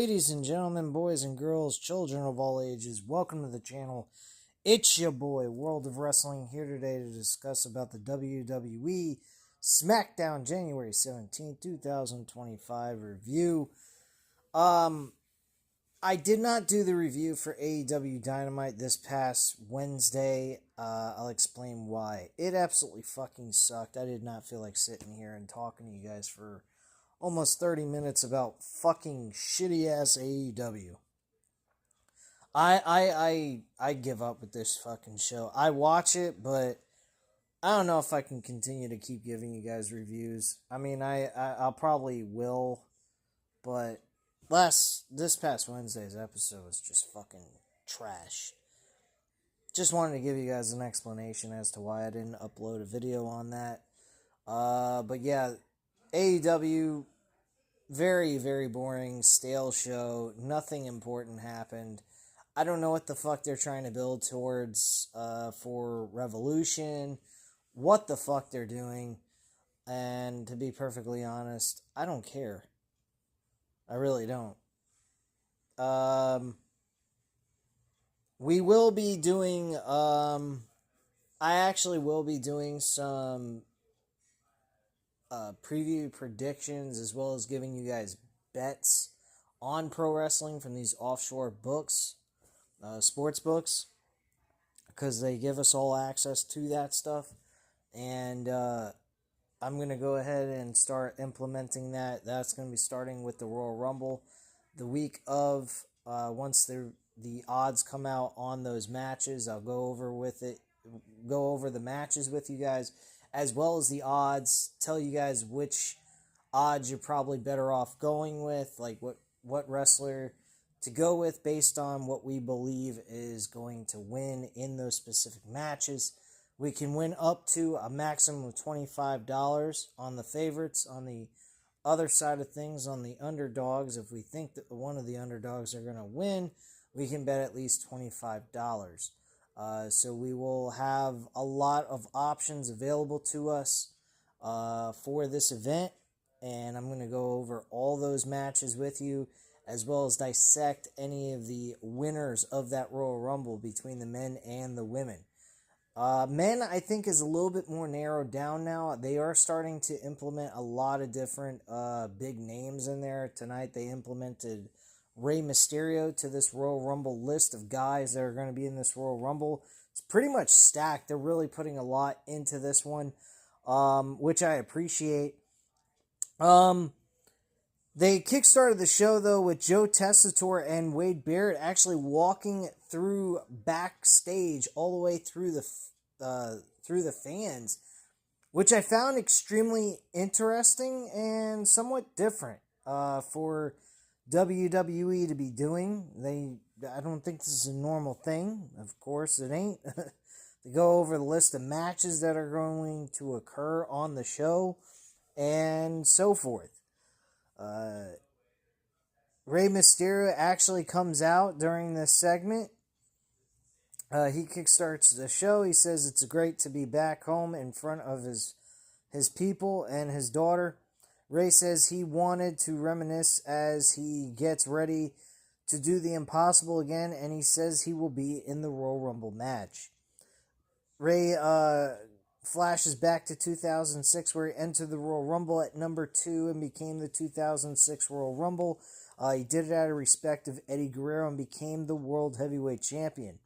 Ladies and gentlemen, boys and girls, children of all ages, welcome to the channel. It's your boy, World of Wrestling, here today to discuss about the WWE Smackdown January 17th, 2025 review. I did not do the review for AEW Dynamite this past Wednesday. I'll explain why. It absolutely fucking sucked. I did not feel like sitting here and talking to you guys for almost 30 minutes about fucking shitty ass AEW. I give up with this fucking show. I watch it, but I don't know if I can continue to keep giving you guys reviews. I mean, I'll probably will, but this past Wednesday's episode was just fucking trash. Just wanted to give you guys an explanation as to why I didn't upload a video on that. But yeah, AEW, very, very boring, stale show. Nothing important happened. I don't know what the fuck they're trying to build towards for Revolution. What the fuck they're doing. And to be perfectly honest, I don't care. I really don't. We will be doing, I actually will be doing some preview predictions as well as giving you guys bets on pro wrestling from these offshore books, sports books, because they give us all access to that stuff. And I'm going to go ahead and start implementing that. That's going to be starting with the Royal Rumble the week of, once the odds come out on those matches. I'll go over the matches with you guys, as well as the odds, tell you guys which odds you're probably better off going with, like what wrestler to go with based on what we believe is going to win in those specific matches. We can win up to a maximum of $25 on the favorites. On the other side of things, on the underdogs, if we think that one of the underdogs are going to win, we can bet at least $25. So we will have a lot of options available to us for this event, and I'm going to go over all those matches with you, as well as dissect any of the winners of that Royal Rumble between the men and the women. Men, I think, is a little bit more narrowed down now. They are starting to implement a lot of different big names in there. Tonight they implemented Rey Mysterio to this Royal Rumble list of guys that are going to be in this Royal Rumble. It's pretty much stacked. They're really putting a lot into this one, which I appreciate. They kickstarted the show, though, with Joe Tessitore and Wade Barrett actually walking through backstage all the way through the fans, which I found extremely interesting and somewhat different for WWE to be doing. I don't think this is a normal thing. Of course, it ain't. To go over the list of matches that are going to occur on the show and so forth. Rey Mysterio actually comes out during this segment. He kickstarts the show. He says it's great to be back home in front of his people and his daughter. Rey says he wanted to reminisce as he gets ready to do the impossible again, and he says he will be in the Royal Rumble match. Rey flashes back to 2006, where he entered the Royal Rumble at number 2 and became the 2006 Royal Rumble. He did it out of respect of Eddie Guerrero and became the World Heavyweight Champion.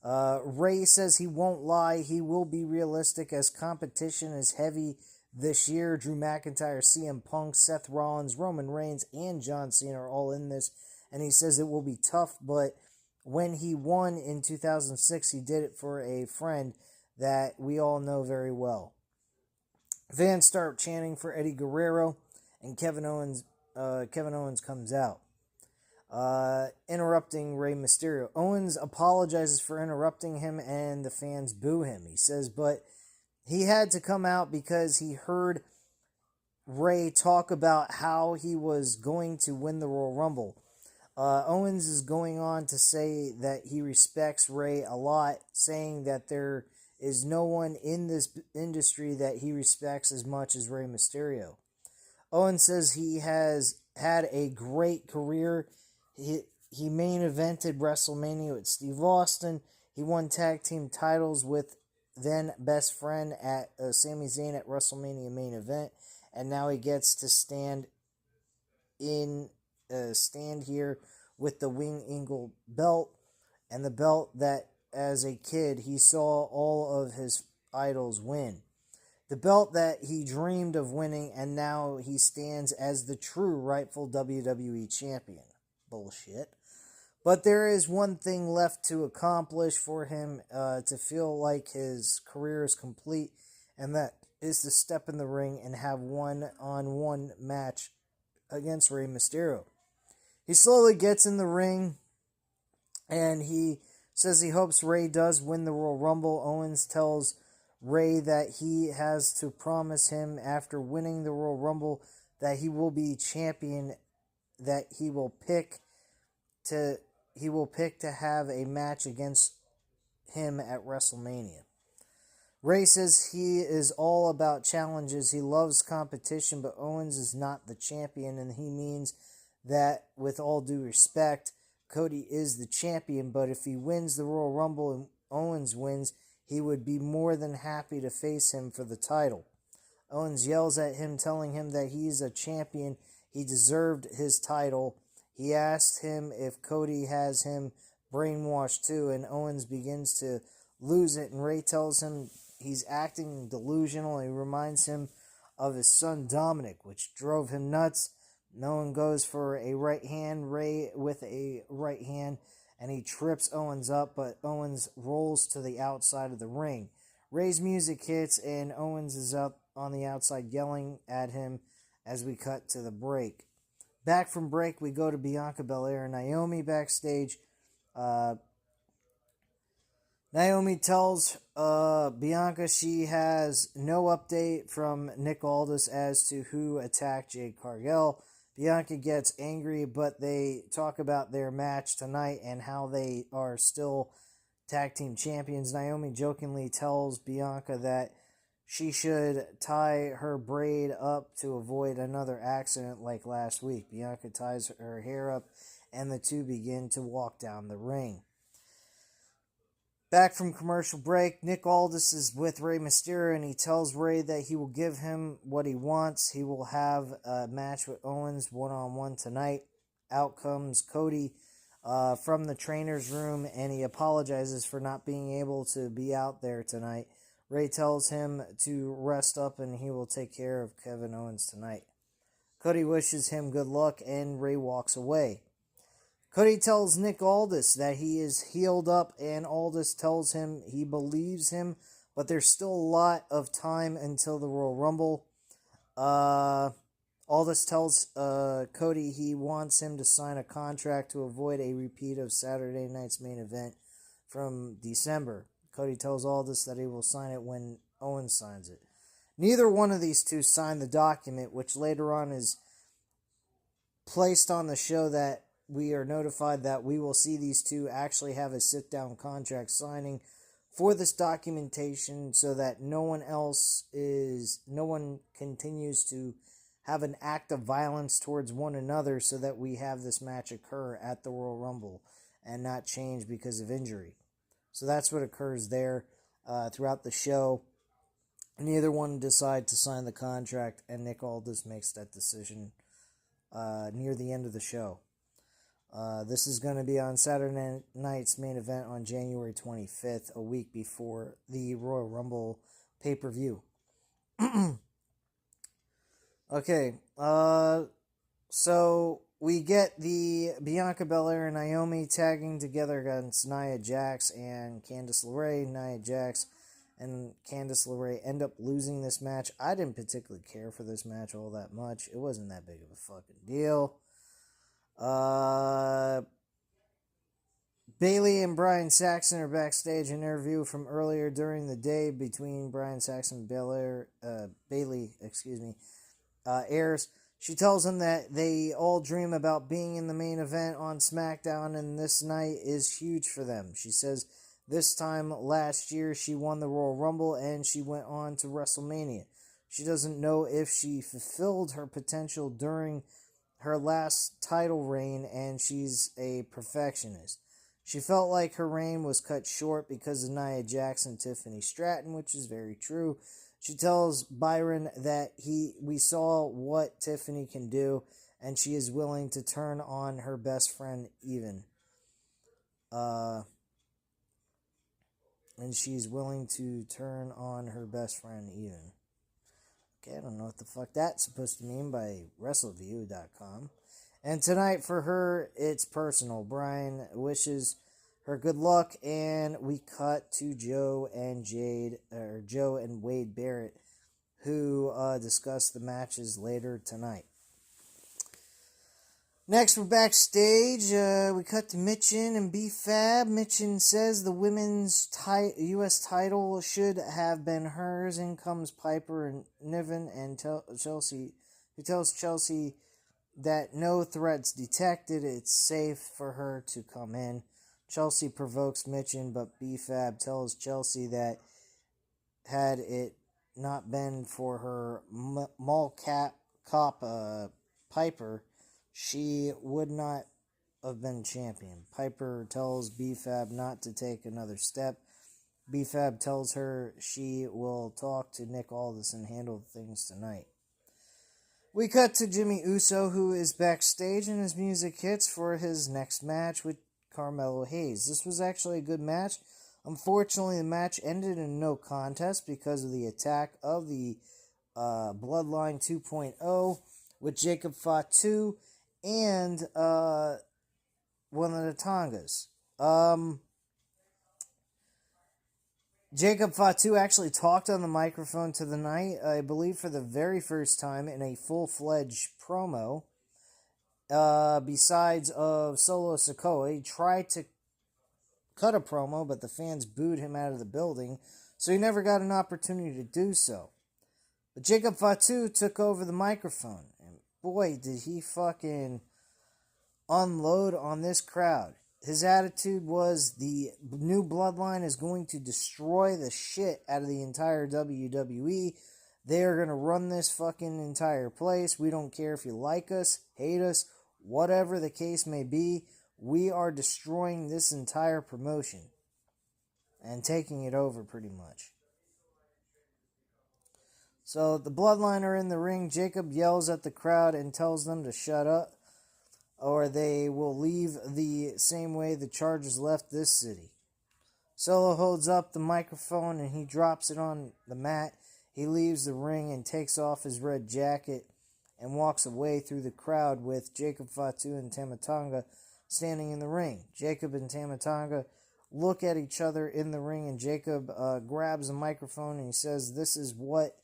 Rey says he won't lie. He will be realistic as competition is heavy this year. Drew McIntyre, CM Punk, Seth Rollins, Roman Reigns, and John Cena are all in this. And he says it will be tough, but when he won in 2006, he did it for a friend that we all know very well. Fans start chanting for Eddie Guerrero, and Kevin Owens comes out, interrupting Rey Mysterio. Owens apologizes for interrupting him, and the fans boo him. He says, but he had to come out because he heard Rey talk about how he was going to win the Royal Rumble. Owens is going on to say that he respects Rey a lot, saying that there is no one in this industry that he respects as much as Rey Mysterio. Owens says he has had a great career. He main evented WrestleMania with Steve Austin. He won tag team titles with then best friend at Sami Zayn at WrestleMania main event, and now he gets to stand here with the Wing Eagle belt, and the belt that as a kid he saw all of his idols win. The belt that he dreamed of winning, and now he stands as the true rightful WWE champion. Bullshit. But there is one thing left to accomplish for him to feel like his career is complete, and that is to step in the ring and have one-on-one match against Rey Mysterio. He slowly gets in the ring, and he says he hopes Rey does win the Royal Rumble. Owens tells Rey that he has to promise him after winning the Royal Rumble that he will be champion, that he will pick to have a match against him at WrestleMania. Rey says he is all about challenges. He loves competition, but Owens is not the champion, and he means that with all due respect, Cody is the champion, but if he wins the Royal Rumble and Owens wins, he would be more than happy to face him for the title. Owens yells at him, telling him that he's a champion. He deserved his title. He asked him if Cody has him brainwashed too, and Owens begins to lose it, and Rey tells him he's acting delusional. He reminds him of his son Dominic, which drove him nuts. No one goes for a right hand. Rey with a right hand, and he trips Owens up, but Owens rolls to the outside of the ring. Rey's music hits, and Owens is up on the outside yelling at him as we cut to the break. Back from break, we go to Bianca Belair and Naomi backstage. Naomi tells Bianca she has no update from Nick Aldis as to who attacked Jade Cargill. Bianca gets angry, but they talk about their match tonight and how they are still tag team champions. Naomi jokingly tells Bianca that she should tie her braid up to avoid another accident like last week. Bianca ties her hair up, and the two begin to walk down the ring. Back from commercial break, Nick Aldis is with Rey Mysterio, and he tells Rey that he will give him what he wants. He will have a match with Owens one-on-one tonight. Out comes Cody from the trainer's room, and he apologizes for not being able to be out there tonight. Rey tells him to rest up, and he will take care of Kevin Owens tonight. Cody wishes him good luck, and Rey walks away. Cody tells Nick Aldis that he is healed up, and Aldis tells him he believes him, but there's still a lot of time until the Royal Rumble. Aldis tells Cody he wants him to sign a contract to avoid a repeat of Saturday night's main event from December. Cody tells Aldis that he will sign it when Owens signs it. Neither one of these two signed the document, which later on is placed on the show that we are notified that we will see these two actually have a sit-down contract signing for this documentation so that no one continues to have an act of violence towards one another, so that we have this match occur at the Royal Rumble and not change because of injury. So that's what occurs there throughout the show. Neither one decide to sign the contract, and Nick Aldis makes that decision near the end of the show. This is going to be on Saturday night's main event on January 25th, a week before the Royal Rumble pay-per-view. Okay, so we get the Bianca Belair and Naomi tagging together against Nia Jax and Candice LeRae. Nia Jax and Candice LeRae end up losing this match. I didn't particularly care for this match all that much. It wasn't that big of a fucking deal. Bayley and Brian Saxon are backstage. An interview from earlier during the day between Brian Saxon and Bayley airs. She tells him that they all dream about being in the main event on Smackdown, and this night is huge for them. She says this time last year she won the Royal Rumble and she went on to WrestleMania. She doesn't know if she fulfilled her potential during her last title reign, and she's a perfectionist. She felt like her reign was cut short because of Nia Jax and Tiffany Straton, which is very true. She tells Byron that we saw what Tiffany can do, and she is willing to turn on her best friend even. And she's willing to turn on her best friend even. Okay, I don't know what the fuck that's supposed to mean by WrestleView.com. And tonight for her, it's personal. Brian wishes her good luck, and we cut to Joe and Wade Barrett, who discuss the matches later tonight. Next, we're backstage. We cut to Mitchin and B-Fab. Mitchin says the women's U.S. title should have been hers. In comes Piper and Niven and Chelsea, who tells Chelsea that no threats detected. It's safe for her to come in. Chelsea provokes Mitchin, but B-Fab tells Chelsea that had it not been for her mall cop Piper, she would not have been champion. Piper tells B-Fab not to take another step. B-Fab tells her she will talk to Nick Aldis and handle things tonight. We cut to Jimmy Uso, who is backstage, and his music hits for his next match with Carmelo Hayes. This was actually a good match. Unfortunately, the match ended in no contest because of the attack of the Bloodline 2.0 with Jacob Fatu and one of the Tongas. Jacob Fatu actually talked on the microphone to the night, I believe for the very first time in a full-fledged promo. Besides of Solo Sikoa, he tried to cut a promo, but the fans booed him out of the building, so he never got an opportunity to do so. But Jacob Fatu took over the microphone, and boy, did he fucking unload on this crowd. His attitude was the new Bloodline is going to destroy the shit out of the entire WWE. They are going to run this fucking entire place. We don't care if you like us, hate us, whatever the case may be. We are destroying this entire promotion and taking it over pretty much. So the Bloodline are in the ring. Jacob yells at the crowd and tells them to shut up, or they will leave the same way the Chargers left this city. Solo holds up the microphone and he drops it on the mat. He leaves the ring and takes off his red jacket and walks away through the crowd with Jacob Fatu and Tama Tonga standing in the ring. Jacob and Tama Tonga look at each other in the ring, and Jacob grabs a microphone and he says, "This is what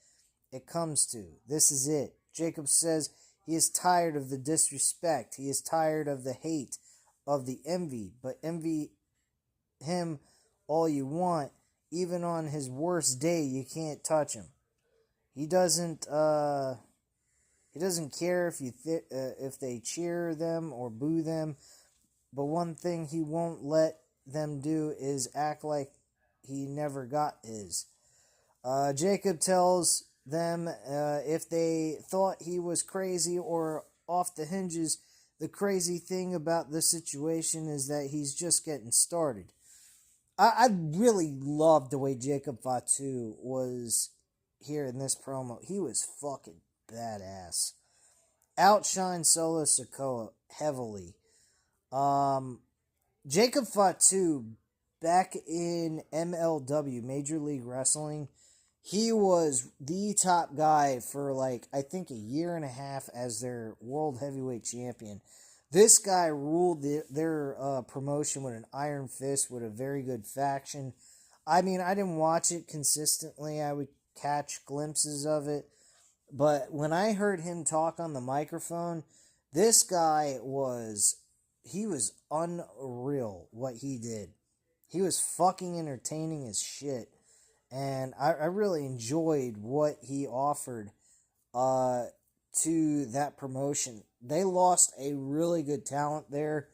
it comes to. This is it." Jacob says he is tired of the disrespect. He is tired of the hate, of the envy. But envy him all you want. Even on his worst day, you can't touch him. He doesn't care if they cheer them or boo them. But one thing he won't let them do is act like he never got his. Jacob tells them if they thought he was crazy or off the hinges, the crazy thing about the situation is that he's just getting started. I really loved the way Jacob Fatu was here in this promo. He was fucking badass. Outshined Solo Sikoa heavily. Jacob Fatu, back in MLW, Major League Wrestling, he was the top guy for I think a year and a half as their World Heavyweight Champion. This guy ruled their promotion with an iron fist, with a very good faction. I mean, I didn't watch it consistently. I would catch glimpses of it. But when I heard him talk on the microphone, this guy was unreal what he did. He was fucking entertaining as shit. And I really enjoyed what he offered to that promotion. They lost a really good talent there.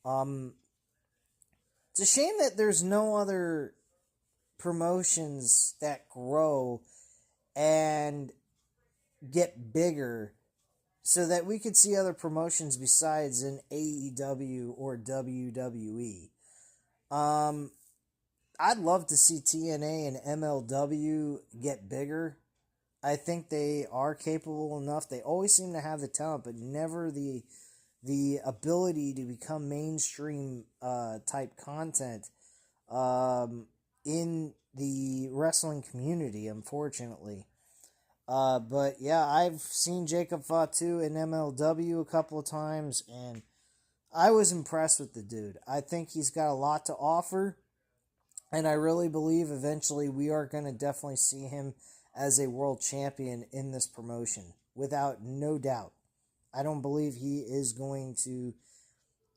It's a shame that there's no other promotions that grow and get bigger so that we could see other promotions besides in AEW or WWE. Um, I'd love to see TNA and MLW get bigger. I think they are capable enough. They always seem to have the talent, but never the ability to become mainstream type content in the wrestling community, unfortunately. But yeah, I've seen Jacob Fatu in MLW a couple of times, and I was impressed with the dude. I think he's got a lot to offer, and I really believe eventually we are going to definitely see him as a world champion in this promotion, without no doubt. I don't believe he is going to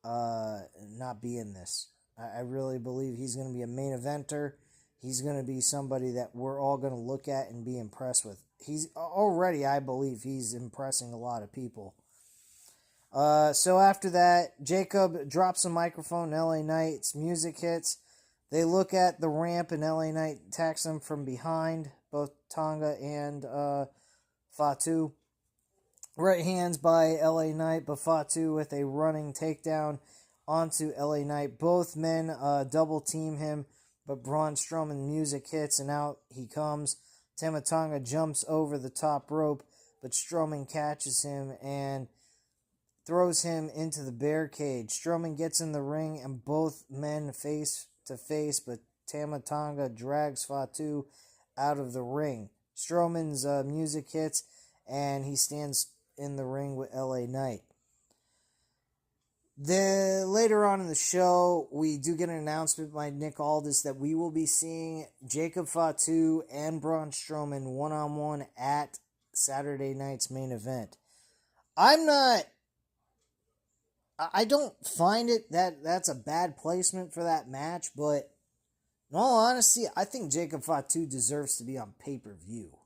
not be in this. I really believe he's going to be a main eventer. He's going to be somebody that we're all going to look at and be impressed with. He's already, I believe, he's impressing a lot of people. So after that, Jacob drops a microphone. LA Knight's music hits. They look at the ramp, and LA Knight attacks them from behind, both Tonga and Fatu. Right hands by LA Knight, but Fatu with a running takedown onto LA Knight. Both men double team him, but Braun Strowman music hits, and out he comes. Tama Tonga jumps over the top rope, but Strowman catches him and throws him into the bear cage. Strowman gets in the ring, and both men face to face, but Tama Tonga drags Fatu out of the ring. Strowman's music hits, and he stands in the ring with LA Knight. Later on in the show, we do get an announcement by Nick Aldis that we will be seeing Jacob Fatu and Braun Strowman one-on-one at Saturday night's main event. I don't find it that's a bad placement for that match, but in all honesty, I think Jacob Fatu deserves to be on pay-per-view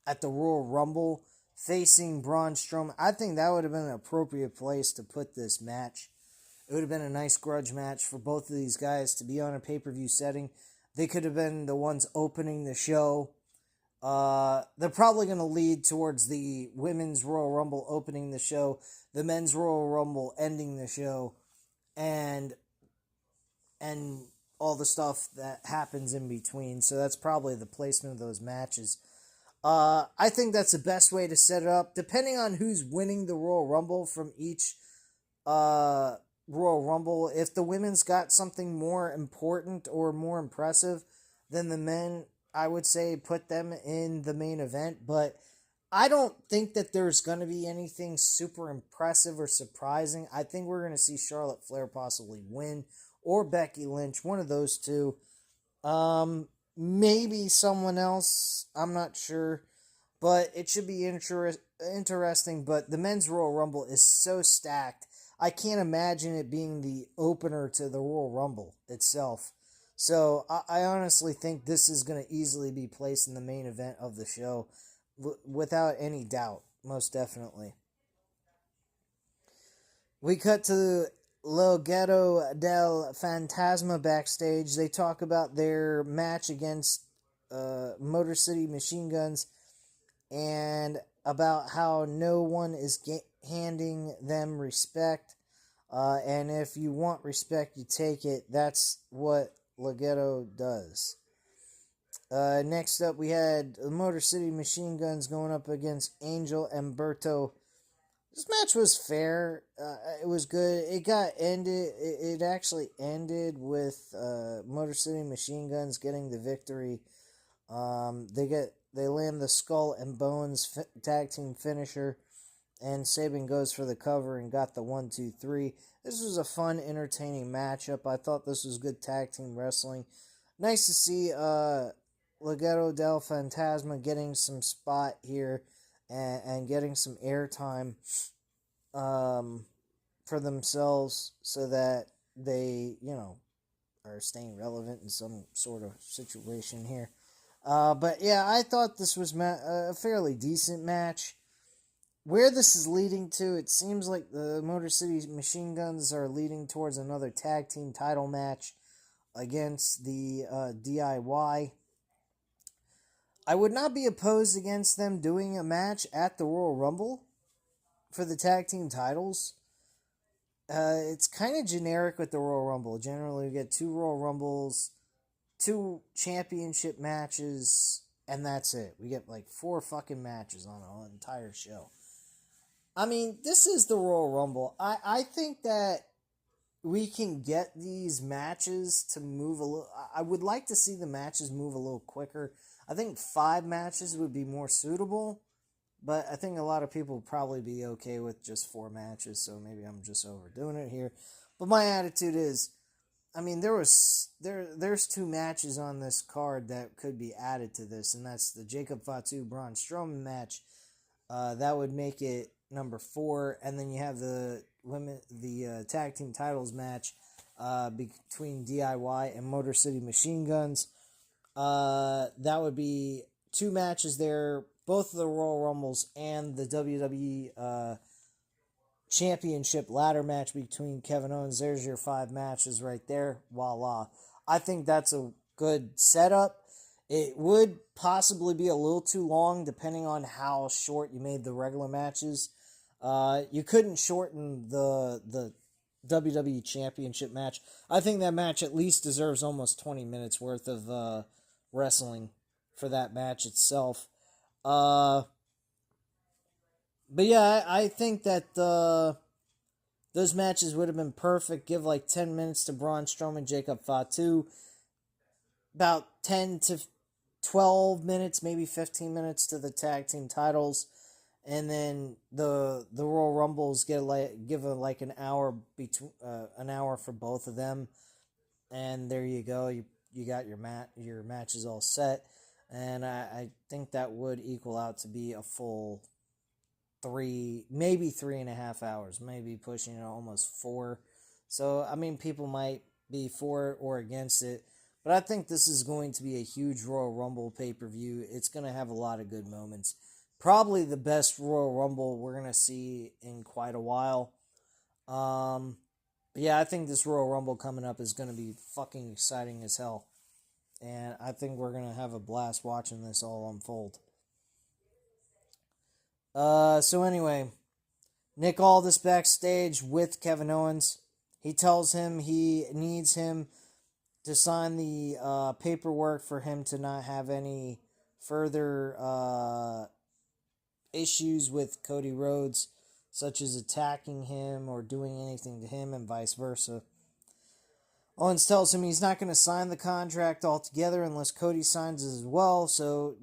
at the Royal Rumble, facing Braun Strowman. I think that would have been an appropriate place to put this match. It would have been a nice grudge match for both of these guys to be on a pay-per-view setting. They could have been the ones opening the show. They're probably going to lead towards the Women's Royal Rumble opening the show, the Men's Royal Rumble ending the show, and all the stuff that happens in between. So that's probably the placement of those matches. I think that's the best way to set it up. Depending on who's winning the Royal Rumble from each Royal Rumble, if the women's got something more important or more impressive than the men, I would say put them in the main event. But I don't think that there's going to be anything super impressive or surprising. I think we're going to see Charlotte Flair possibly win, or Becky Lynch, one of those two. Maybe someone else, I'm not sure, but it should be interesting. But the Men's Royal Rumble is so stacked, I can't imagine it being the opener to the Royal Rumble itself. So I honestly think this is going to easily be placed in the main event of the show, without any doubt, most definitely. We cut to Legado del Fantasma backstage. They talk about their match against Motor City Machine Guns, and about how no one is handing them respect. And if you want respect, you take it. That's what Legado does. Next up, we had the Motor City Machine Guns going up against Angel and Berto. This match was fair. It was good. It got ended. It actually ended with Motor City Machine Guns getting the victory. They land the Skull and Bones tag team finisher, and Sabin goes for the cover and got the 1-2-3. This was a fun, entertaining matchup. I thought this was good tag team wrestling. Nice to see Legado del Fantasma getting some spot here and getting some airtime for themselves, so that they, are staying relevant in some sort of situation here. But yeah, I thought this was a fairly decent match. Where this is leading to, it seems like the Motor City Machine Guns are leading towards another tag team title match against the DIY. I would not be opposed against them doing a match at the Royal Rumble. for the tag team titles, it's kind of generic with the Royal Rumble. Generally, we get 2 Royal Rumbles, 2 championship matches, and that's it. We get like 4 fucking matches on an entire show. I mean, this is the Royal Rumble. I think that we can get these matches to move a little. I would like to see the matches move a little quicker. I think 5 matches would be more suitable. But I think a lot of people would probably be okay with just 4 matches, so maybe I'm just overdoing it here. But my attitude is, I mean, there's 2 matches on this card that could be added to this, and that's the Jacob Fatu Braun Strowman match. That would make it number 4, and then you have the tag team titles match between DIY and Motor City Machine Guns. That would be 2 matches there. Both of the Royal Rumbles and the WWE Championship ladder match between Kevin Owens. There's your 5 matches right there. Voila. I think that's a good setup. It would possibly be a little too long depending on how short you made the regular matches. You couldn't shorten the WWE Championship match. I think that match at least deserves almost 20 minutes worth of wrestling for that match itself. But yeah, I think that those matches would have been perfect. Give like 10 minutes to Braun Strowman, Jacob Fatu. About 10 to 12 minutes, maybe 15 minutes to the tag team titles. And then the Royal Rumbles give an hour for both of them. And there you go. You got your matches all set. And I think that would equal out to be a full 3, maybe 3.5 hours, maybe pushing almost 4. So, I mean, people might be for it or against it. But I think this is going to be a huge Royal Rumble pay-per-view. It's going to have a lot of good moments. Probably the best Royal Rumble we're going to see in quite a while. But yeah, I think this Royal Rumble coming up is going to be fucking exciting as hell. And I think we're going to have a blast watching this all unfold. So anyway, Nick Aldis backstage with Kevin Owens. He tells him he needs him to sign the paperwork for him to not have any further issues with Cody Rhodes, such as attacking him or doing anything to him and vice versa. Owens tells him he's not going to sign the contract altogether unless Cody signs it as well. So,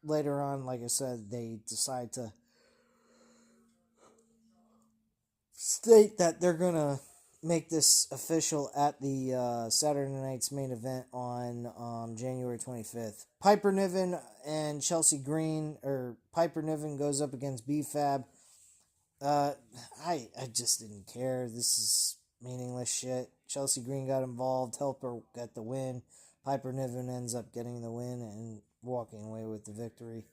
later on, like I said, they decide to state that they're going to make this official at the Saturday night's main event on January 25th. Piper Niven and Chelsea Green, or Piper Niven goes up against B-Fab. I just didn't care. This is meaningless shit. Chelsea Green got involved, helped her get the win. Piper Niven ends up getting the win and walking away with the victory.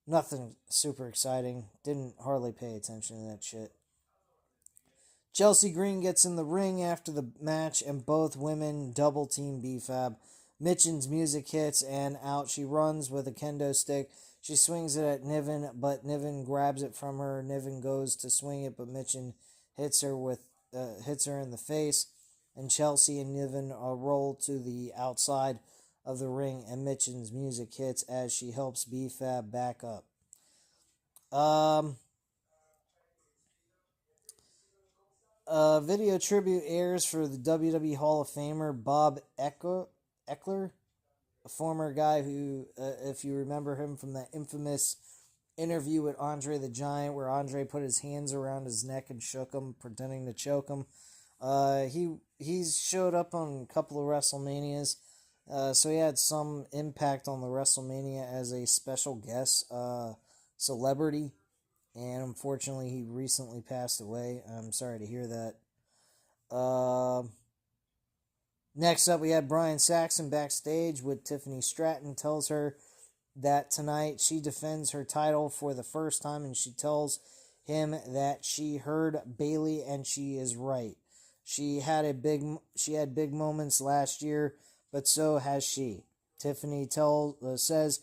Nothing super exciting. Didn't hardly pay attention to that shit. Chelsea Green gets in the ring after the match, and both women double team B-Fab. Mitchen's music hits, and out she runs with a kendo stick. She swings it at Niven, but Niven grabs it from her. Niven goes to swing it, but Mitchen hits her in the face. And Chelsea and Niven roll to the outside of the ring, and Mitchen's music hits as she helps B-Fab back up. Video tribute airs for the WWE Hall of Famer Bob Eckler, a former guy who, if you remember him from that infamous interview with Andre the Giant, where Andre put his hands around his neck and shook him, pretending to choke him. He's showed up on a couple of WrestleManias, so he had some impact on the WrestleMania as a special guest celebrity. And unfortunately, he recently passed away. I'm sorry to hear that. Next up, we had Brian Saxon backstage with Tiffany. Straton tells her that tonight she defends her title for the first time, and she tells him that she heard Bayley and she is right. She had big moments last year, but so has she. Tiffany says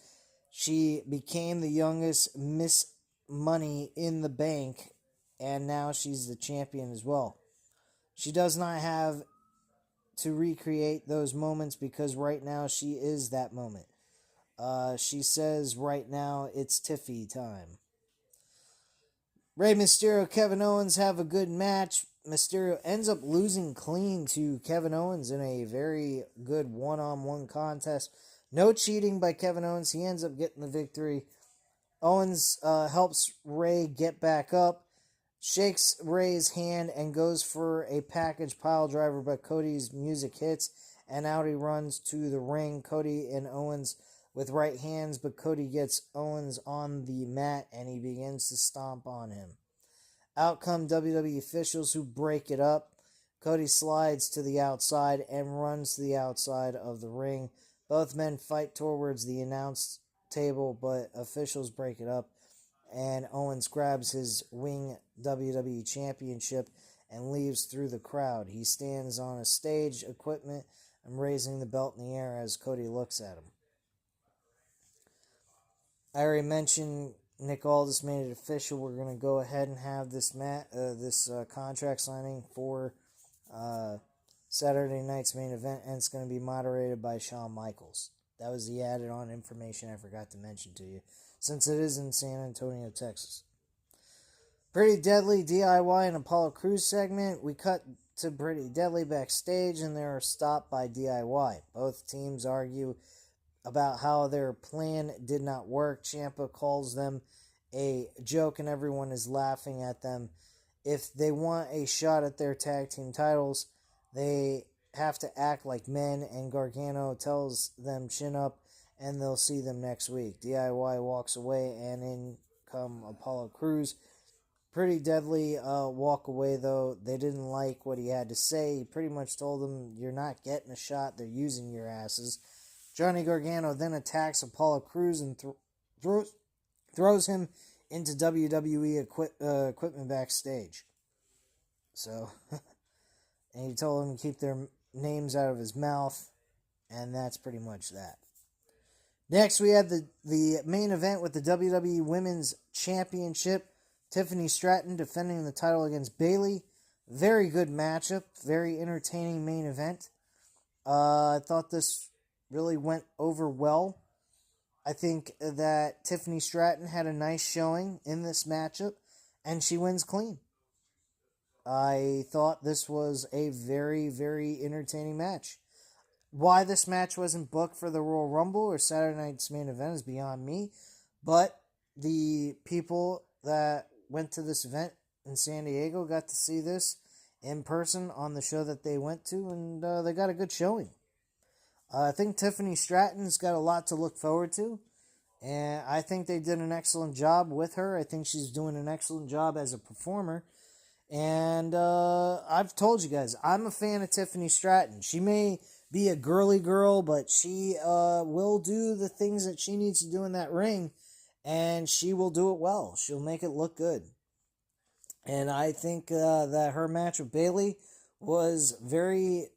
she became the youngest Miss Money in the Bank and now she's the champion as well. She does not have to recreate those moments because right now she is that moment. She says right now it's Tiffy time. Rey Mysterio, Kevin Owens have a good match. Mysterio ends up losing clean to Kevin Owens in a very good one-on-one contest. No cheating by Kevin Owens. He ends up getting the victory. Owens helps Rey get back up, shakes Rey's hand, and goes for a package pile driver, but Cody's music hits, and out he runs to the ring. Cody and Owens with right hands, but Cody gets Owens on the mat, and he begins to stomp on him. Out come WWE officials who break it up. Cody slides to the outside and runs to the outside of the ring. Both men fight towards the announce table, but officials break it up, and Owens grabs his Wing WWE Championship and leaves through the crowd. He stands on a stage equipment and raising the belt in the air as Cody looks at him. I already mentioned Nick Aldis made it official. We're going to go ahead and have this contract signing for Saturday night's main event, and it's going to be moderated by Shawn Michaels. That was the added on information I forgot to mention to you, since it is in San Antonio, Texas. Pretty Deadly, DIY, and Apollo Crews segment. We cut to Pretty Deadly backstage, and they're stopped by DIY. Both teams argue about how their plan did not work. Ciampa calls them a joke, and everyone is laughing at them. If they want a shot at their tag team titles, they have to act like men, and Gargano tells them chin up, and they'll see them next week. DIY walks away, and in come Apollo Crews. Pretty Deadly walk away, though. They didn't like what he had to say. He pretty much told them, you're not getting a shot, they're using your asses. Johnny Gargano then attacks Apollo Crews and throws him into WWE equipment backstage. So, and he told them to keep their names out of his mouth, and that's pretty much that. Next, we had the main event with the WWE Women's Championship. Tiffany Straton defending the title against Bayley. Very good matchup. Very entertaining main event. I thought this really went over well. I think that Tiffany Straton had a nice showing in this matchup, and she wins clean. I thought this was a very, very entertaining match. Why this match wasn't booked for the Royal Rumble or Saturday night's main event is beyond me, but the people that went to this event in San Diego got to see this in person on the show that they went to, and they got a good showing. I think Tiffany Stratton's got a lot to look forward to, and I think they did an excellent job with her. I think she's doing an excellent job as a performer, and I've told you guys, I'm a fan of Tiffany Stratton. She may be a girly girl, but she will do the things that she needs to do in that ring, and she will do it well. She'll make it look good. And I think that her match with Bayley was very...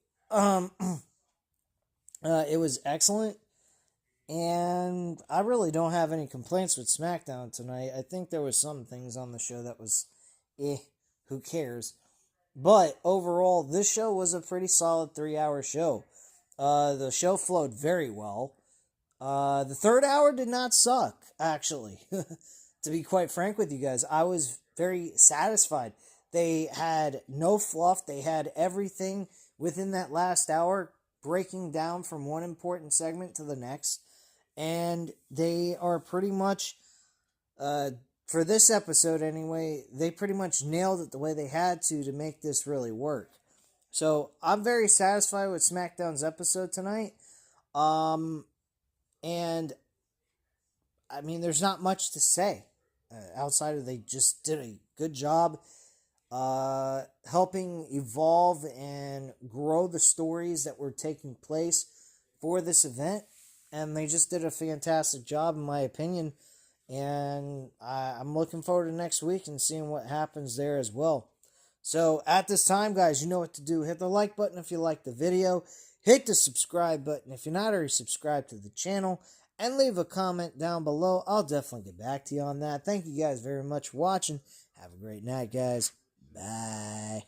it was excellent, and I really don't have any complaints with Smackdown tonight. I think there was some things on the show that was, who cares? But overall, this show was a pretty solid 3-hour show. The show flowed very well. The third hour did not suck, actually. To be quite frank with you guys, I was very satisfied. They had no fluff. They had everything within that last hour, breaking down from one important segment to the next, and they are pretty much, for this episode anyway, they pretty much nailed it the way they had to make this really work. So I'm very satisfied with SmackDown's episode tonight, and I mean, there's not much to say outside of they just did a good job helping evolve and grow the stories that were taking place for this event, and they just did a fantastic job in my opinion, and I'm looking forward to next week and seeing what happens there as well. So at this time, guys, you know what to do. Hit the like button if you like the video, hit the subscribe button if you're not already subscribed to the channel, and leave a comment down below. I'll definitely get back to you on that. Thank you guys very much for watching. Have a great night, guys. Bye.